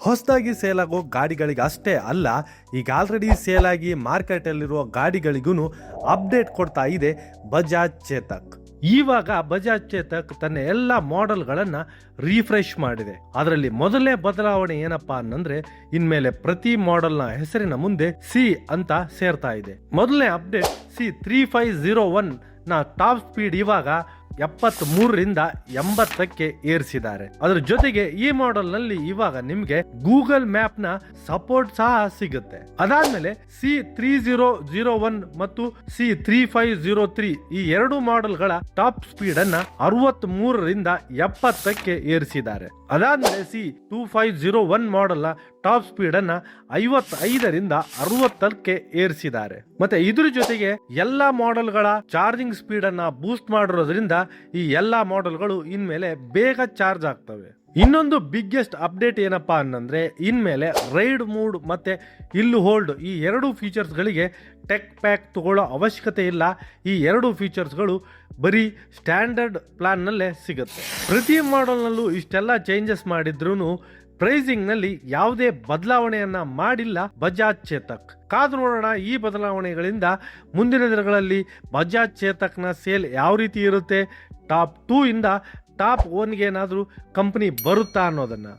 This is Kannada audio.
ಹೊಸದಾಗಿ ಸೇಲ್ ಆಗೋ ಗಾಡಿಗಳಿಗೆ ಅಷ್ಟೇ ಅಲ್ಲ, ಈಗ ಆಲ್ರೆಡಿ ಸೇಲ್ ಆಗಿ ಮಾರ್ಕೆಟಲ್ಲಿರುವ ಗಾಡಿಗಳಿಗೂ ಅಪ್ಡೇಟ್ ಕೊಡ್ತಾ ಇದೆ ಬಜಾಜ್ ಚೇತಕ್. ಇವಾಗ ಬಜಾಜ್ ಚೇತಕ್ ತನ್ನ ಎಲ್ಲ ಮಾಡೆಲ್ಗಳನ್ನ ರಿಫ್ರೆಶ್ ಮಾಡಿದೆ. ಅದರಲ್ಲಿ ಮೊದಲನೇ ಬದಲಾವಣೆ ಏನಪ್ಪಾ ಅನ್ನಂದ್ರೆ, ಇನ್ಮೇಲೆ ಪ್ರತಿ ಮಾಡೆಲ್ನ ಹೆಸರಿನ ಮುಂದೆ ಸಿ ಅಂತ ಸೇರ್ತಾ ಇದೆ. ಮೊದಲನೇ ಅಪ್ಡೇಟ್ C3501 ನ ಟಾಪ್ ಸ್ಪೀಡ್ ಇವಾಗ 73ರಿಂದ 80ಕ್ಕೆ ಏರಿಸಿದ್ದಾರೆ. ಅದರ ಜೊತೆಗೆ ಈ ಮಾಡೆಲ್ ನಲ್ಲಿ ಇವಾಗ ನಿಮ್ಗೆ ಗೂಗಲ್ ಮ್ಯಾಪ್ ನ ಸಪೋರ್ಟ್ ಸಹ ಸಿಗುತ್ತೆ. ಅದಾದ್ಮೇಲೆ C3001 ಮತ್ತು C3503 ಈ ಎರಡು ಮಾಡೆಲ್ ಗಳ ಟಾಪ್ ಸ್ಪೀಡ್ ಅನ್ನ 63ರಿಂದ 70ಕ್ಕೆ ಏರಿಸಿದ್ದಾರೆ. ಅದಾದ್ಮೇಲೆ C2501 ಮಾಡೆಲ್ ನ ಟಾಪ್ ಸ್ಪೀಡ್ ಅನ್ನ 55ರಿಂದ 60ಕ್ಕೆ ಏರಿಸಿದ್ದಾರೆ. ಮತ್ತೆ ಇದ್ರ ಜೊತೆಗೆ ಎಲ್ಲಾ ಮಾಡೆಲ್ಗಳ ಚಾರ್ಜಿಂಗ್ ಸ್ಪೀಡ್ ಅನ್ನ ಬೂಸ್ಟ್ ಮಾಡಿರೋದ್ರಿಂದ ಈ ಎಲ್ಲಾ ಮಾಡೆಲ್ಗಳು ಇನ್ಮೇಲೆ ಬೇಗ ಚಾರ್ಜ್ ಆಗ್ತವೆ. ಇನ್ನೊಂದು ಬಿಗ್ಗೆಸ್ಟ್ ಅಪ್ಡೇಟ್ ಏನಪ್ಪಾ ಅನ್ನಂದ್ರೆ, ಇನ್ಮೇಲೆ ರೈಡ್ ಮೂಡ್ ಮತ್ತೆ ಹಿಲ್ ಹೋಲ್ಡ್ ಈ ಎರಡು ಫೀಚರ್ಸ್ ಗಳಿಗೆ ಟೆಕ್ ಪ್ಯಾಕ್ ತಗೊಳ್ಳೋ ಅವಶ್ಯಕತೆ ಇಲ್ಲ. ಈ ಎರಡು ಫೀಚರ್ಸ್ ಗಳು ಬರೀ ಸ್ಟ್ಯಾಂಡರ್ಡ್ ಪ್ಲಾನ್ ನಲ್ಲೇ ಸಿಗುತ್ತೆ. ಪ್ರತಿ ಮಾಡೆಲ್ ನಲ್ಲೂ ಇಷ್ಟೆಲ್ಲ ಚೇಂಜಸ್ ಮಾಡಿದ್ರು ಪ್ರೈಸಿಂಗ್ ನಲ್ಲಿ ಯಾವುದೇ ಬದಲಾವಣೆಯನ್ನ ಮಾಡಿಲ್ಲ ಬಜಾಜ್ ಚೇತಕ್. ಕಾದು ನೋಡೋಣ ಈ ಬದಲಾವಣೆಗಳಿಂದ ಮುಂದಿನ ದಿನಗಳಲ್ಲಿ ಬಜಾಜ್ ಚೇತಕ್ನ ಸೇಲ್ ಯಾವ ರೀತಿ ಇರುತ್ತೆ, ಟಾಪ್ 2 ಇಂದ ಟಾಪ್ 1ಗೆ ಏನಾದರೂ ಕಂಪನಿ ಬರುತ್ತಾ ಅನ್ನೋದನ್ನ.